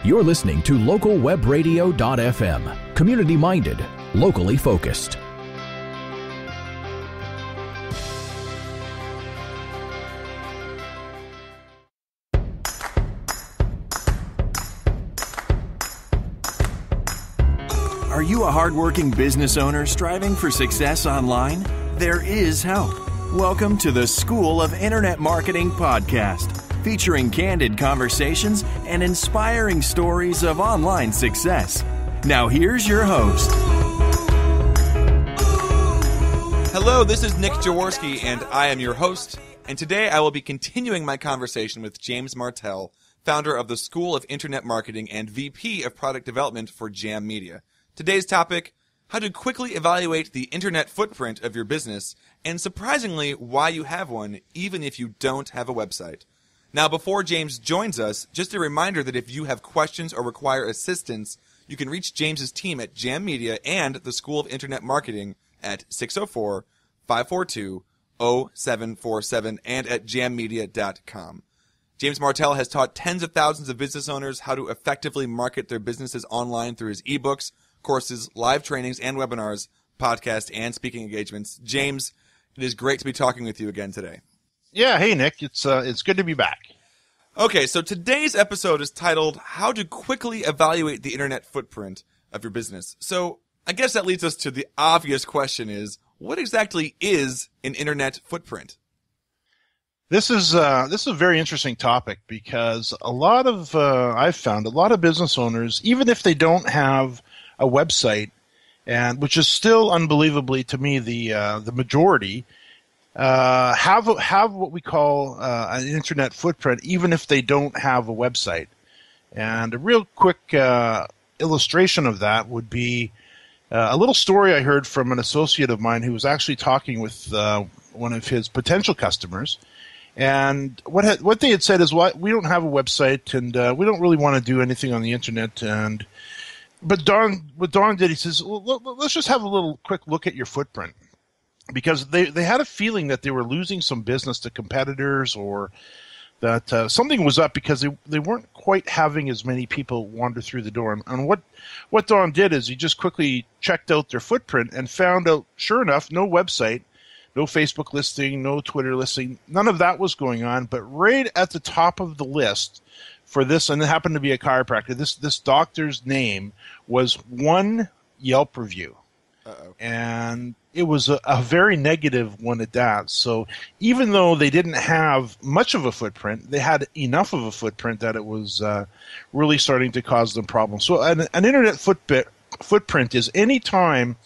You're listening to localwebradio.fm. Community-minded, locally focused. Are you a hardworking business owner striving for success online? There is help. Welcome to the School of Internet Marketing podcast, featuring candid conversations and inspiring stories of online success. Now here's your host. Hello, this is Nick Jaworski, and I am your host. And today I will be continuing my conversation with James Martell, founder of the School of Internet Marketing and VP of Product Development for Jam Media. Today's topic, how to quickly evaluate the internet footprint of your business, and surprisingly, why you have one, even if you don't have a website. Now, before James joins us, just a reminder that if you have questions or require assistance, you can reach James's team at Jam Media and the School of Internet Marketing at 604-542-0747 and at jammedia.com. James Martell has taught tens of thousands of business owners how to effectively market their businesses online through his ebooks, courses, live trainings, and webinars, podcasts, and speaking engagements. James, it is great to be talking with you again today. Yeah, hey Nick, it's good to be back. Okay, so today's episode is titled How to Quickly Evaluate the Internet Footprint of Your Business. So I guess that leads us to the obvious question is, what exactly is an internet footprint? This is a very interesting topic because I've found a lot of business owners, even if they don't have a website, and which is still unbelievably to me the majority, have what we call an internet footprint, even if they don't have a website. And a real quick illustration of that would be a little story I heard from an associate of mine who was actually talking with one of his potential customers. And what they had said is, "Well, we don't have a website, and we don't really want to do anything on the internet." But what Don did, he says, "Well, let's just have a little quick look at your footprint," because they had a feeling that they were losing some business to competitors, or that something was up because they weren't quite having as many people wander through the door. And what Don did is he just quickly checked out their footprint and found out, sure enough, no website, no Facebook listing, no Twitter listing, none of that was going on. But right at the top of the list for this, and it happened to be a chiropractor, this doctor's name was one Yelp review. Uh-oh. And it was a very negative one at that. So even though they didn't have much of a footprint, they had enough of a footprint that it was really starting to cause them problems. So an internet footprint is any time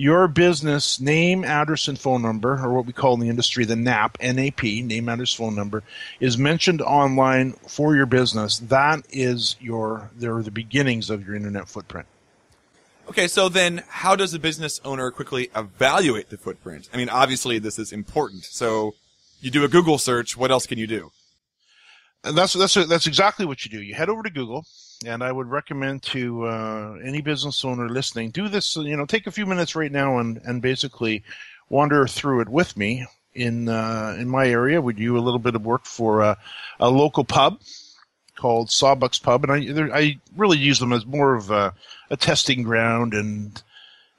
your business name, address, and phone number, or what we call in the industry the NAP, N-A-P, name, address, phone number, is mentioned online for your business. That is the beginnings of your internet footprint. Okay, so then how does a business owner quickly evaluate the footprint? I mean, obviously this is important. So you do a Google search. What else can you do? And that's exactly what you do. You head over to Google, and I would recommend to any business owner listening, do this. Take a few minutes right now and basically wander through it with me. In my area, we do a little bit of work for a local pub called Sawbuck's Pub, and I really use them as more of a testing ground and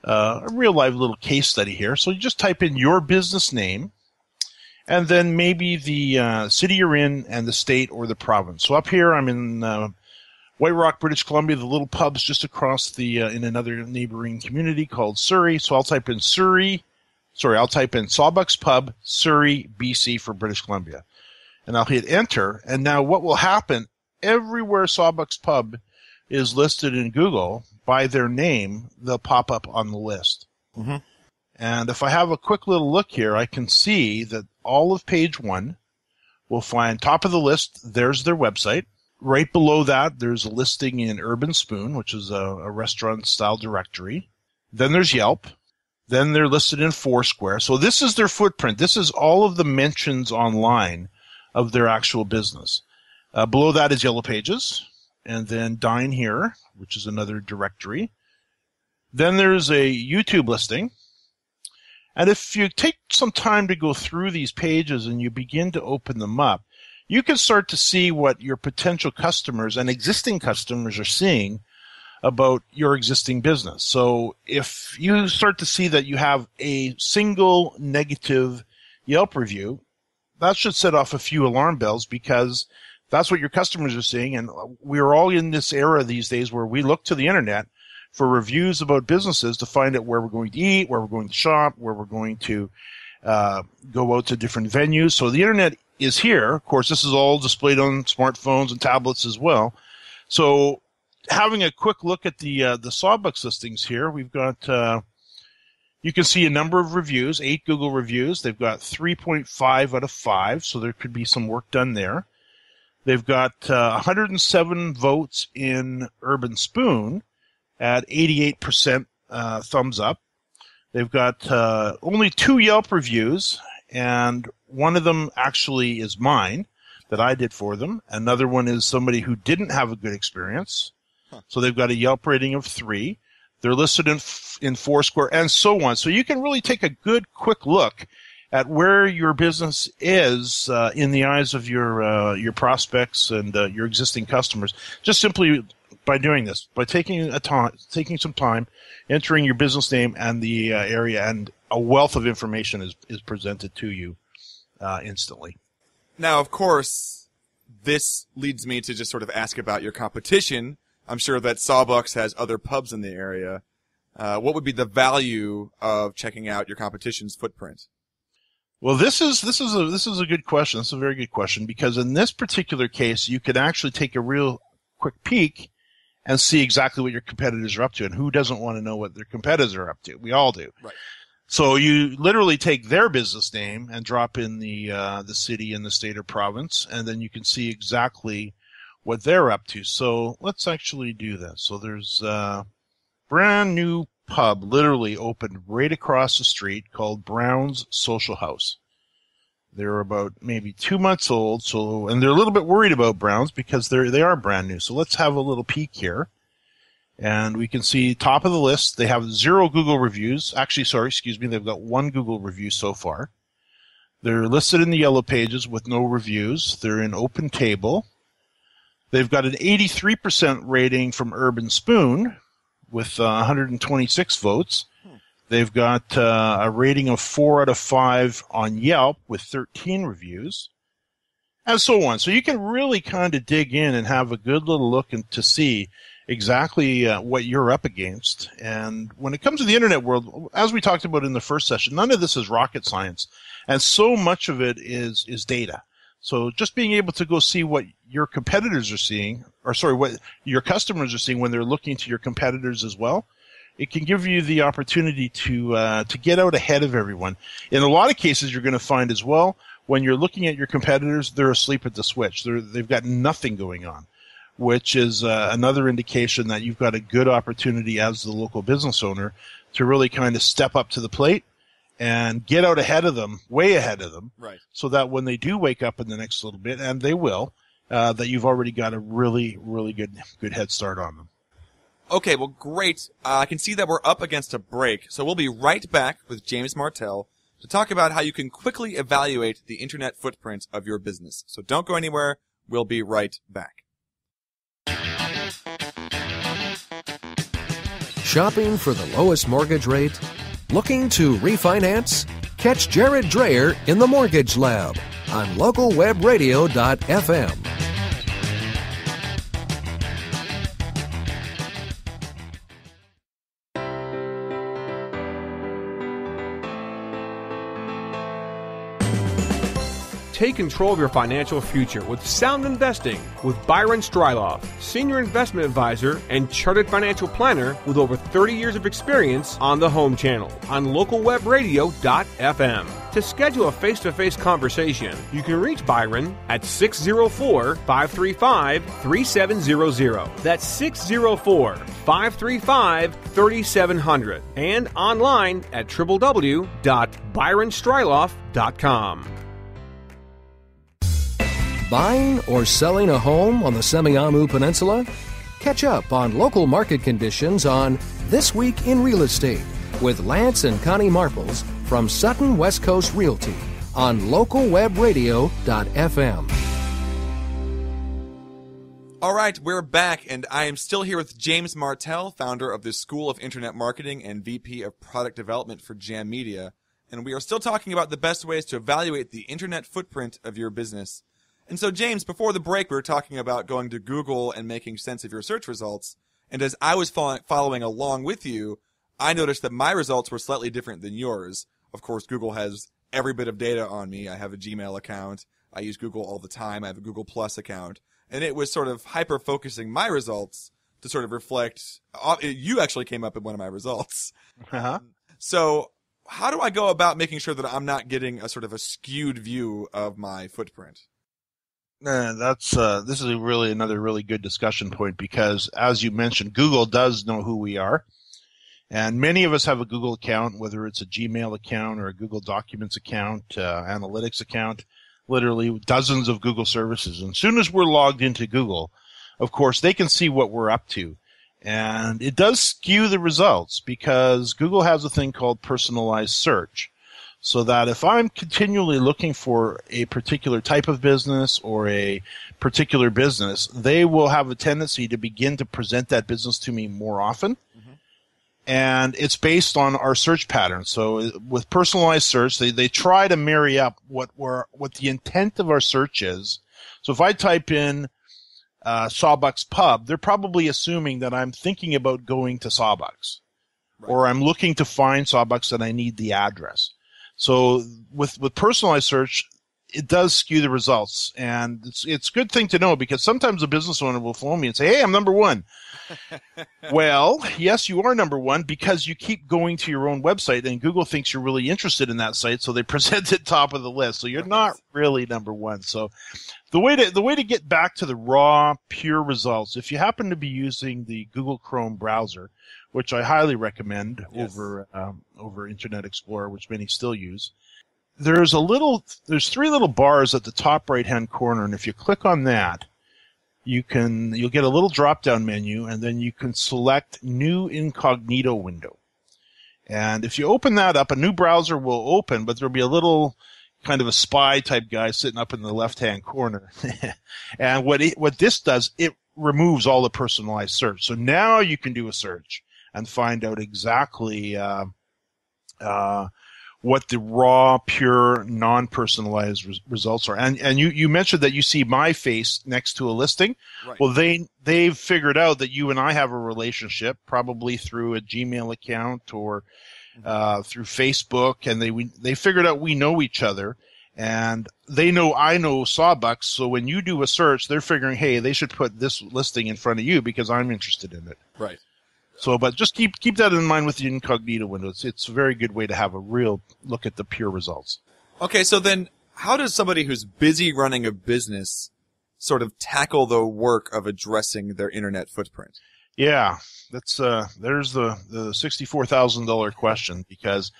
a real live little case study here. So you just type in your business name, and then maybe the city you're in and the state or the province. So up here, I'm in White Rock, British Columbia. The little pub's just across in another neighboring community called Surrey. So I'll type in Sawbuck's Pub, Surrey, BC for British Columbia. And I'll hit enter. And now what will happen, everywhere Sawbuck's Pub is listed in Google by their name, they'll pop up on the list. Mm-hmm. And if I have a quick little look here, I can see that all of page 1 will find top of the list, there's their website. Right below that, there's a listing in Urban Spoon, which is a restaurant-style directory. Then there's Yelp. Then they're listed in Foursquare. So this is their footprint. This is all of the mentions online of their actual business. Below that is Yellow Pages, and then Dine Here, which is another directory. Then there's a YouTube listing. And if you take some time to go through these pages and you begin to open them up, you can start to see what your potential customers and existing customers are seeing about your existing business. So if you start to see that you have a single negative Yelp review, that should set off a few alarm bells, because that's what your customers are seeing. And we're all in this era these days where we look to the internet for reviews about businesses to find out where we're going to eat, where we're going to shop, where we're going to go out to different venues. So the internet is here. Of course, this is all displayed on smartphones and tablets as well. So having a quick look at the Sawbucks listings here, we've got you can see a number of reviews, 8 Google reviews. They've got 3.5 out of 5, so there could be some work done there. They've got 107 votes in Urban Spoon at 88% thumbs up. They've got only 2 Yelp reviews, and one of them actually is mine that I did for them. Another one is somebody who didn't have a good experience. So they've got a Yelp rating of 3. They're listed in Foursquare and so on. So you can really take a good, quick look at where your business is in the eyes of your prospects and your existing customers, just simply by doing this, by taking some time, entering your business name and the area, and a wealth of information is presented to you instantly. Now, of course, this leads me to just sort of ask about your competition. I'm sure that Sawbucks has other pubs in the area. What would be the value of checking out your competition's footprint? Well, this is a good question. This is a very good question, because in this particular case, you could actually take a real quick peek and see exactly what your competitors are up to. And who doesn't want to know what their competitors are up to? We all do. Right. So you literally take their business name and drop in the city and the state or province, and then you can see exactly what they're up to. So let's actually do that. So there's a brand new pub literally opened right across the street called Brown's Social House. They're about maybe 2 months old, and they're a little bit worried about Brown's because they are brand new. So let's have a little peek here. And we can see top of the list, they have 0 Google reviews. They've got 1 Google review so far. They're listed in the yellow pages with no reviews. They're in Open Table. They've got an 83% rating from Urban Spoon with 126 votes. They've got a rating of 4 out of 5 on Yelp with 13 reviews, and so on. So you can really kind of dig in and have a good little look to see exactly what you're up against. And when it comes to the internet world, as we talked about in the first session, none of this is rocket science, and so much of it is data. So just being able to go see what your competitors are seeing, what your customers are seeing when they're looking to your competitors as well, it can give you the opportunity to get out ahead of everyone. In a lot of cases, you're going to find as well, when you're looking at your competitors, they're asleep at the switch. They've got nothing going on, which is another indication that you've got a good opportunity as the local business owner to really kind of step up to the plate and get out ahead of them, way ahead of them, right? So that when they do wake up in the next little bit, and they will, that you've already got a really, really good head start on them. Okay, well, great. I can see that we're up against a break, so we'll be right back with James Martell to talk about how you can quickly evaluate the internet footprint of your business. So don't go anywhere. We'll be right back. Shopping for the lowest mortgage rate? Looking to refinance? Catch Jared Dreyer in the Mortgage Lab on localwebradio.fm. Take control of your financial future with sound investing with Byron Stryloff, Senior Investment Advisor and Chartered Financial Planner with over 30 years of experience on the home channel on localwebradio.fm. To schedule a face-to-face conversation, you can reach Byron at 604-535-3700. That's 604-535-3700 and online at www.byronstryloff.com. Buying or selling a home on the Semiahmoo Peninsula? Catch up on local market conditions on This Week in Real Estate with Lance and Connie Marples from Sutton West Coast Realty on localwebradio.fm. All right, we're back, and I am still here with James Martell, founder of the School of Internet Marketing and VP of Product Development for Jam Media. And we are still talking about the best ways to evaluate the internet footprint of your business. And so, James, before the break, we were talking about going to Google and making sense of your search results. And as I was following along with you, I noticed that my results were slightly different than yours. Of course, Google has every bit of data on me. I have a Gmail account. I use Google all the time. I have a Google Plus account. And it was sort of hyper-focusing my results to sort of reflect. You actually came up in one of my results. Uh-huh. So how do I go about making sure that I'm not getting a sort of a skewed view of my footprint? This is another really good discussion point because, as you mentioned, Google does know who we are. And many of us have a Google account, whether it's a Gmail account or a Google Documents account, analytics account, literally dozens of Google services. And as soon as we're logged into Google, of course, they can see what we're up to. And it does skew the results because Google has a thing called personalized search. So that if I'm continually looking for a particular type of business or a particular business, they will have a tendency to begin to present that business to me more often. And it's based on our search patterns. So with personalized search, they try to marry up what the intent of our search is. So if I type in Sawbuck's Pub, they're probably assuming that I'm thinking about going to Sawbuck's. Right. Or I'm looking to find Sawbuck's and I need the address. So with personalized search, it does skew the results. And it's a good thing to know because sometimes a business owner will phone me and say, hey, I'm number one. Well, yes, you are number one because you keep going to your own website and Google thinks you're really interested in that site, so they present it top of the list. So you're not really number one. So the way to get back to the raw, pure results, if you happen to be using the Google Chrome browser, which I highly recommend over Internet Explorer, which many still use, there's three little bars at the top right-hand corner, and if you click on that, you'll get a little drop-down menu, and then you can select New Incognito Window. And if you open that up, a new browser will open, but there'll be a little kind of a spy type guy sitting up in the left-hand corner. And what this does, it removes all the personalized search. So now you can do a search and find out exactly what the raw, pure, non-personalized results are. And you mentioned that you see my face next to a listing. Right. Well, they've figured out that you and I have a relationship, probably through a Gmail account or through Facebook, and they figured out we know each other, and they know I know Sawbucks. So when you do a search, they're figuring, hey, they should put this listing in front of you because I'm interested in it. Right. So, but just keep that in mind with the incognito window. It's a very good way to have a real look at the pure results. Okay, so then how does somebody who's busy running a business sort of tackle the work of addressing their internet footprint? Yeah, there's the $64,000 question, because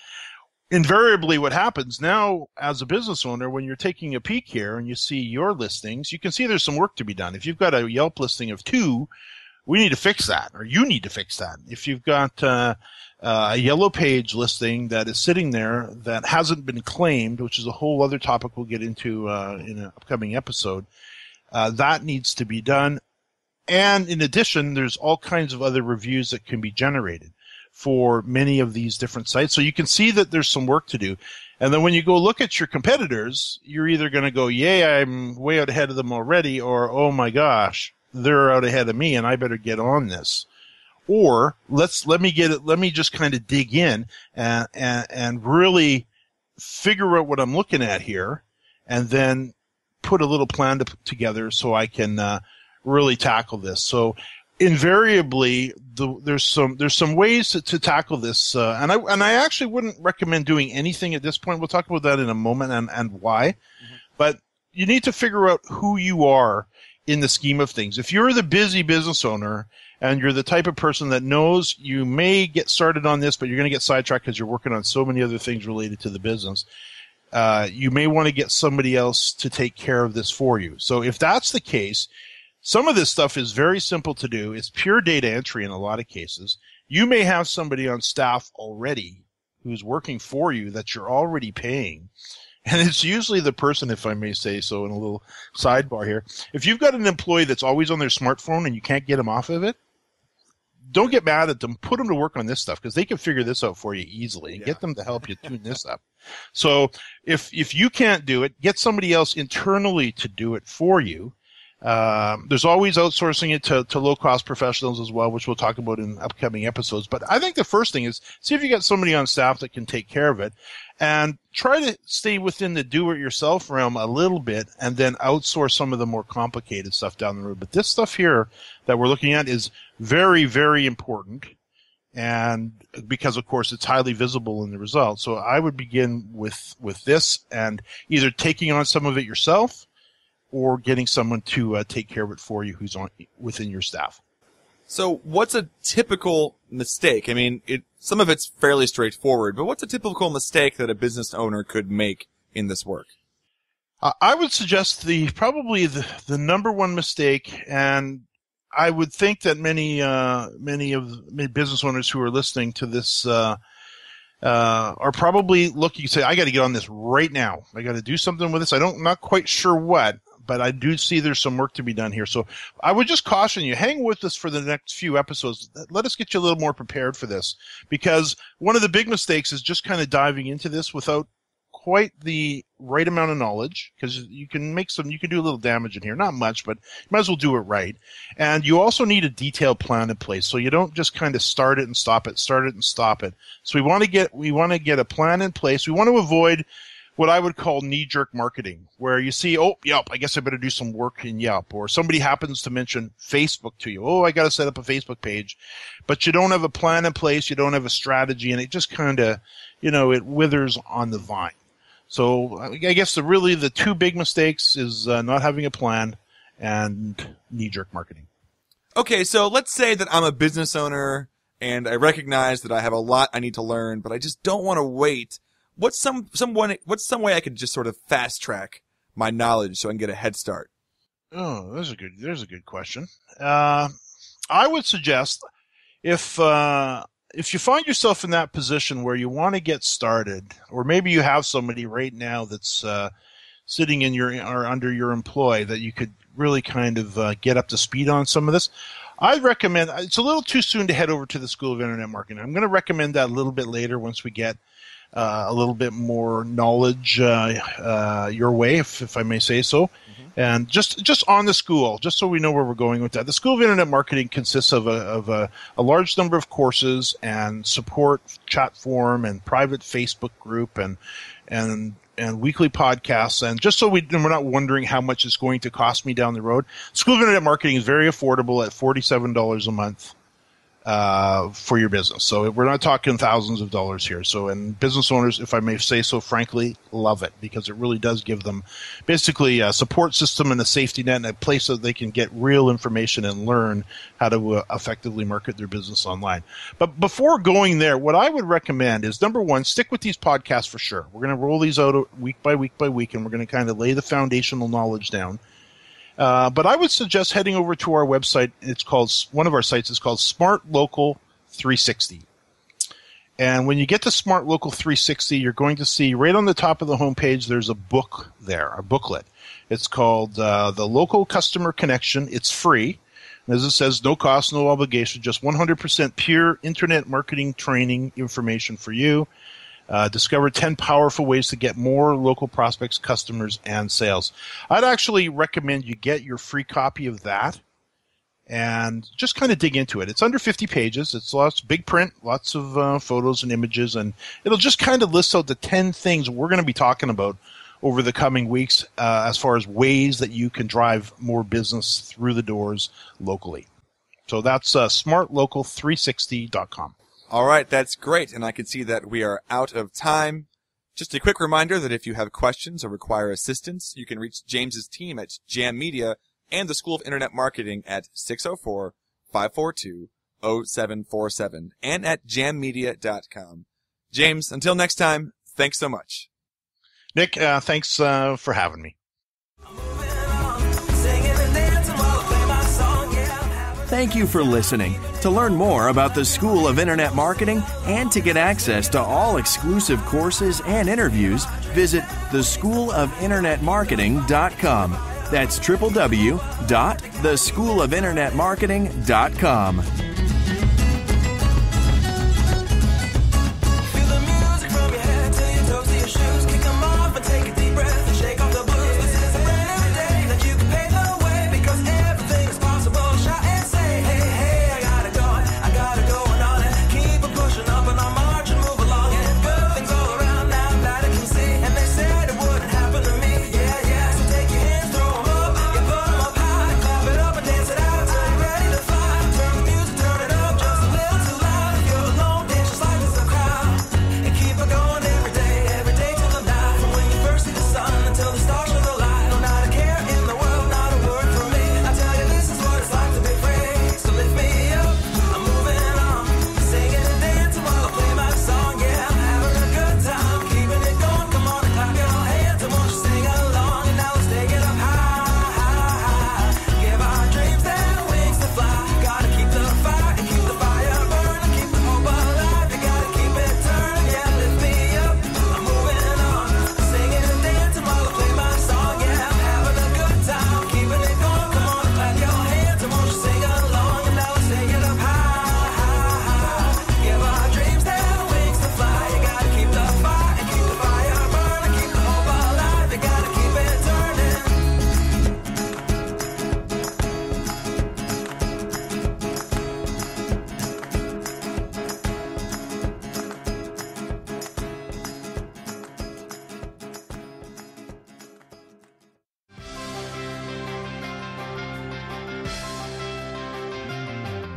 invariably what happens now as a business owner, when you're taking a peek here and you see your listings, you can see there's some work to be done. If you've got a Yelp listing of 2, we need to fix that, or you need to fix that. If you've got a Yellow Page listing that is sitting there that hasn't been claimed, which is a whole other topic we'll get into in an upcoming episode, that needs to be done. And in addition, there's all kinds of other reviews that can be generated for many of these different sites. So you can see that there's some work to do. And then when you go look at your competitors, you're either going to go, yay, I'm way out ahead of them already, or, oh my gosh, they're out ahead of me and I better get on this. Or let me just kind of dig in and really figure out what I'm looking at here, and then put a little plan together so I can really tackle this. So invariably, there's some ways to tackle this, and I actually wouldn't recommend doing anything at this point. We'll talk about that in a moment and why. Mm-hmm. But you need to figure out who you are in the scheme of things. If you're the busy business owner and you're the type of person that knows you may get started on this, but you're going to get sidetracked because you're working on so many other things related to the business, you may want to get somebody else to take care of this for you. So if that's the case, some of this stuff is very simple to do. It's pure data entry in a lot of cases. You may have somebody on staff already who's working for you that you're already paying. And it's usually the person, if I may say so, in a little sidebar here. If you've got an employee that's always on their smartphone and you can't get them off of it, don't get mad at them. Put them to work on this stuff because they can figure this out for you easily and get them to help you tune this up. So if you can't do it, get somebody else internally to do it for you. There's always outsourcing it to low-cost professionals as well, which we'll talk about in upcoming episodes. But I think the first thing is see if you got somebody on staff that can take care of it, and try to stay within the do-it-yourself realm a little bit, and then outsource some of the more complicated stuff down the road. But this stuff here that we're looking at is very, very important, and because, of course, it's highly visible in the results. So I would begin with this, and either taking on some of it yourself, or getting someone to take care of it for you who's within your staff. So what's a typical mistake? I mean, some of it's fairly straightforward, but what's a typical mistake that a business owner could make in this work? I would suggest probably the number one mistake, and I would think that many business owners who are listening to this are probably looking to say, I got to get on this right now. I got to do something with this. I'm not quite sure what, but I do see there's some work to be done here. So I would just caution you, hang with us for the next few episodes. Let us get you a little more prepared for this, because one of the big mistakes is just kind of diving into this without quite the right amount of knowledge, because you can do a little damage in here. Not much, but you might as well do it right. And you also need a detailed plan in place, so you don't just kind of start it and stop it. So we want to get a plan in place. We want to avoid what I would call knee-jerk marketing, where you see, oh, Yelp, I guess I better do some work in Yelp. Or somebody happens to mention Facebook to you. Oh, I got to set up a Facebook page. But you don't have a plan in place, you don't have a strategy, and it just kind of, it withers on the vine. So I guess the two big mistakes is not having a plan and knee-jerk marketing. Okay, so let's say that I'm a business owner and I recognize that I have a lot I need to learn, but I just don't want to wait. What's some way I could just sort of fast track my knowledge so I can get a head start? Oh, there's a good question. I would suggest if you find yourself in that position where you want to get started, or maybe you have somebody right now that's sitting in or under your employ that you could really kind of get up to speed on some of this, I'd recommend. It's a little too soon to head over to the School of Internet Marketing. I'm going to recommend that a little bit later once we get a little bit more knowledge your way, if I may say so. Mm-hmm. And just on the school, just so we know where we're going with that. The School of Internet Marketing consists of a large number of courses and support chat forum and private Facebook group and weekly podcasts. And just so we're not wondering how much it's going to cost me down the road, School of Internet Marketing is very affordable at $47 a month. For your business. So we're not talking thousands of dollars here. So, and business owners, if I may say so, frankly, love it, because it really does give them basically a support system and a safety net and a place that they can get real information and learn how to effectively market their business online. But before going there, what I would recommend is, number one, stick with these podcasts for sure. We're going to roll these out week by week by week, and we're going to kind of lay the foundational knowledge down. But I would suggest heading over to our website. One of our sites is called Smart Local 360. And when you get to Smart Local 360, you're going to see right on the top of the homepage, there's a booklet. It's called The Local Customer Connection. It's free. And as it says, no cost, no obligation, just 100% pure internet marketing training information for you. Discover 10 powerful ways to get more local prospects, customers, and sales. I'd actually recommend you get your free copy of that and just kind of dig into it. It's under 50 pages. It's big print, lots of photos and images, and it'll just kind of list out the 10 things we're going to be talking about over the coming weeks as far as ways that you can drive more business through the doors locally. So that's smartlocal360.com. All right, that's great, and I can see that we are out of time. Just a quick reminder that if you have questions or require assistance, you can reach James's team at Jam Media and the School of Internet Marketing at 604-542-0747 and at jammedia.com. James, until next time, thanks so much. Nick, thanks for having me. Thank you for listening. To learn more about the School of Internet Marketing and to get access to all exclusive courses and interviews, visit theschoolofinternetmarketing.com. That's www.theschoolofinternetmarketing.com.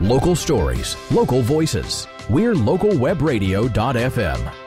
Local stories, local voices. We're localwebradio.fm.